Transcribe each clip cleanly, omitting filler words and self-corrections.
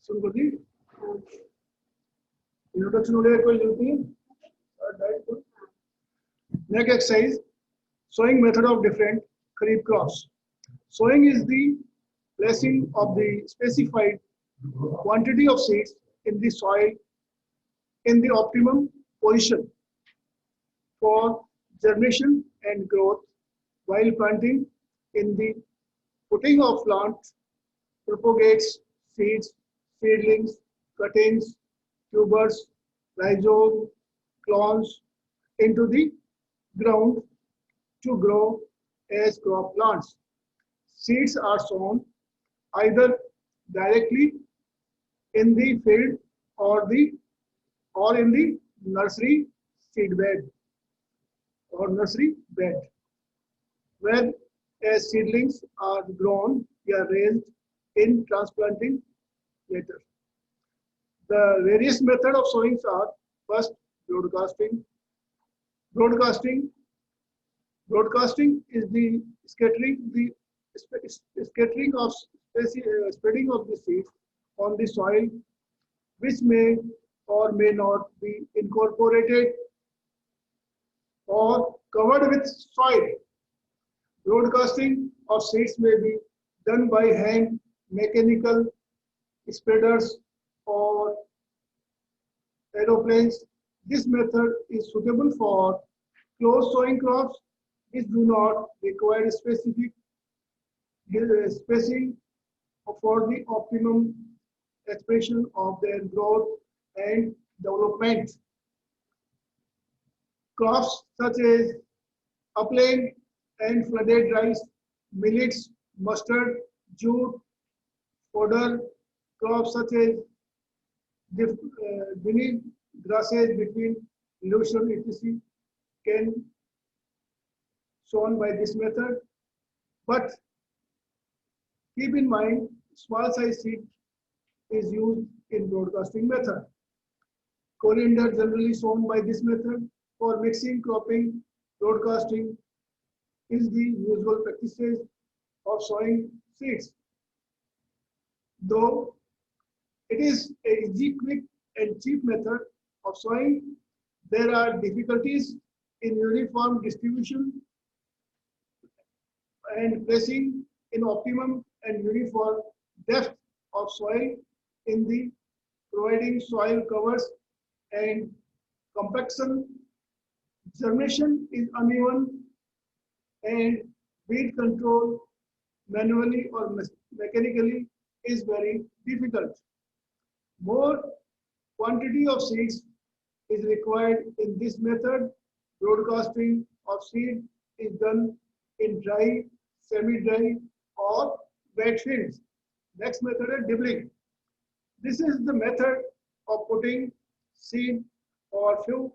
सुन दी introduction हो गया कोई जरूरत नहीं है next exercise sowing method of different kharif crops. Sowing is the placing of the specified quantity of seeds in the soil in the optimum position for germination and growth, while planting in the putting of plant propagates seeds, seedlings, cuttings, tubers, rhizome, clones into the ground to grow as crop plants. Seeds are sown either directly in the field or the or in the nursery seed bed or nursery bed, where as seedlings are grown, they are raised in transplanting later. The various methods of sowing are first broadcasting. Broadcasting Broadcasting is the scattering of spreading of the seeds on the soil, which may or may not be incorporated or covered with soil. Broadcasting of seeds may be done by hand, mechanical spreaders, or aeroplanes. This method is suitable for close sowing crops which do not require specific spacing for the optimum expression of their growth and development. Crops such as upland and flooded rice, millets, mustard, jute, fodder, crops such as beneath grasses between illusion etc. can shown by this method, but keep in mind small size seed is used in broadcasting method. Coriander generally sown by this method. For mixing, cropping, broadcasting is the usual practices of sowing seeds. Though it is a easy, quick, and cheap method of sowing, there are difficulties in uniform distribution and placing in optimum and uniform depth of soil in the providing soil covers and compaction. Germination is uneven and weed control manually or mechanically is very difficult. More quantity of seeds is required in this method. Broadcasting of seed is done in dry, semi-dry or wet fields. Next method is dibbling. This is the method of putting seed or few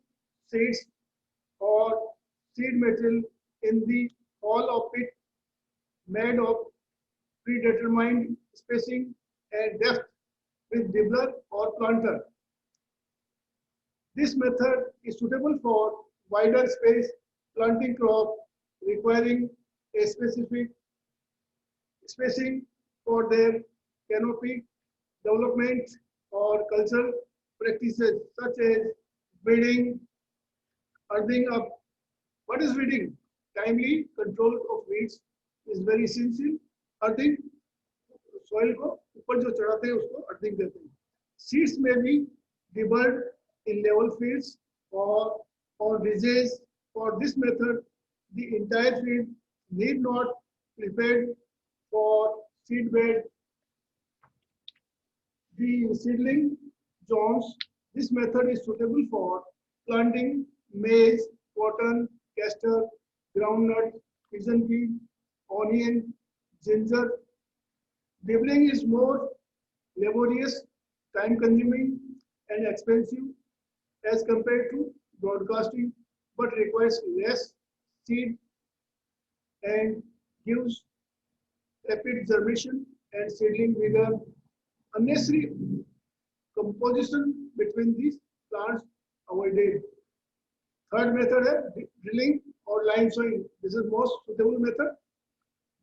seeds or seed material in the hole of pit made of predetermined spacing and depth with dibbler or planter. This method is suitable for wider space planting crop requiring a specific spacing for their canopy development or cultural practices such as weeding, earthing up. What is weeding? Timely control of weeds is very essential. Earthing, soil को ऊपर जो चढ़ाते हैं उसको earthing कहते हैं. Seeds may be dibbled in level fields or on ridges. For this method, the entire field need not prepared for seed bed. The seedling zones. This method is suitable for planting maize, cotton, castor, groundnut, pigeon pea, onion, ginger. Dibbling is more laborious, time-consuming, and expensive as compared to broadcasting, but requires less seed and gives rapid germination and seedling vigor. Unnecessary composition between these plants avoided. Third method is drilling or line sowing. This is most suitable method.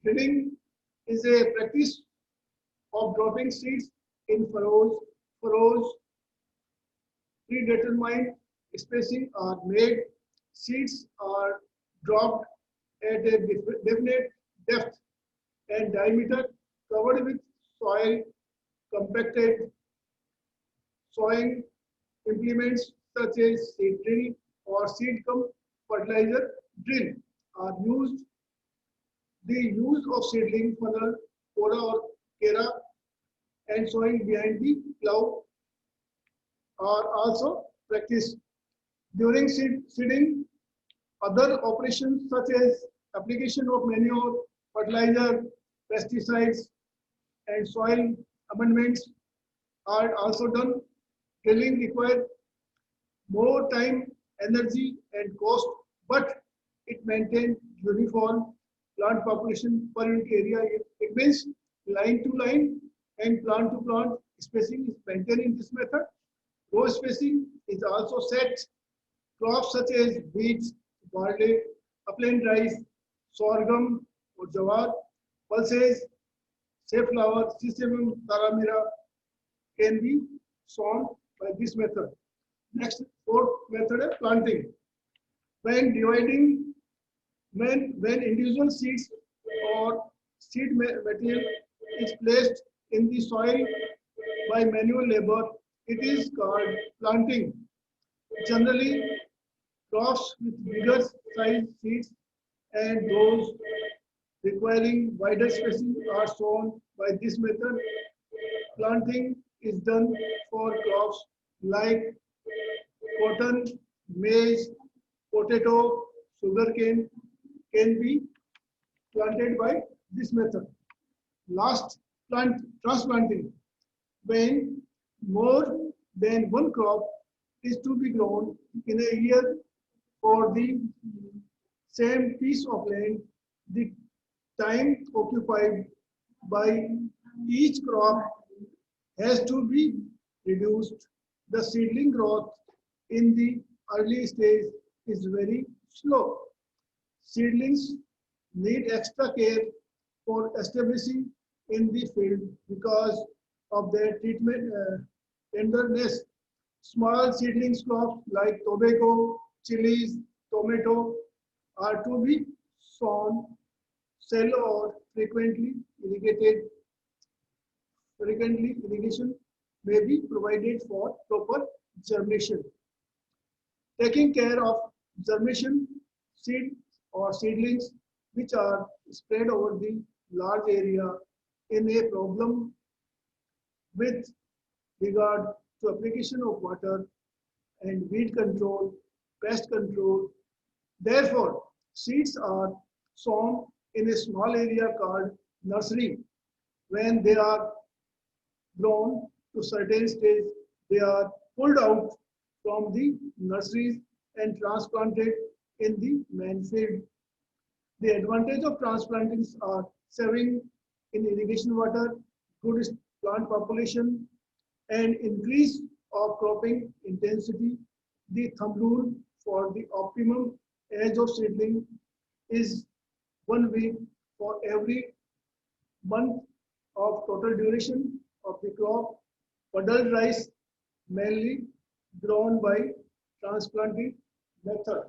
Drilling is a practice of dropping seeds in furrows predetermined spacing are made, seeds are dropped at a definite depth and diameter, covered with soil, compacted sowing implements such as seed drill or seed cum fertilizer drill are used. The use of seedling funnel, pora or kera, and sowing behind the plow are also practiced. During seeding, other operations such as application of manure, fertilizer, pesticides, and soil amendments are also done. Drilling requires more time, energy, and cost, but it maintains uniform plant population per unit area. It means line to line and plant to plant spacing is maintained in this method. Row spacing is also set. Crops such as wheat, barley, upland rice, sorghum, or jawar, pulses, safflower, sesame, taramira can be sown by this method. Next, fourth method is planting. When dividing, when individual seeds or seed material is placed in the soil by manual labor, it is called planting. Generally, crops with bigger size seeds and those requiring wider spacing are sown by this method. Planting is done for crops like cotton, maize, potato, sugarcane can be planted by this method. Last, transplanting. When more than one crop is to be grown in a year for the same piece of land, the time occupied by each crop has to be reduced. The seedling growth in the early stage is very slow. Seedlings need extra care for establishing in the field because of their treatment tenderness. Small seedlings crops like tobacco, chilies, tomato are to be sown shallow or frequently irrigation may be provided for proper germination. Taking care of germination seed or seedlings which are spread over the large area in a problem with regard to application of water and weed control, pest control. Therefore, seeds are sown in a small area called nursery. When they are grown to certain stage, they are pulled out from the nurseries and transplanted in the main field. The advantage of transplantings are saving in irrigation water, good plant population, and increase of cropping intensity. The thumb rule for the optimum age of seedling is 1 week for every month of total duration of the crop. Puddled rice mainly grown by transplanting method.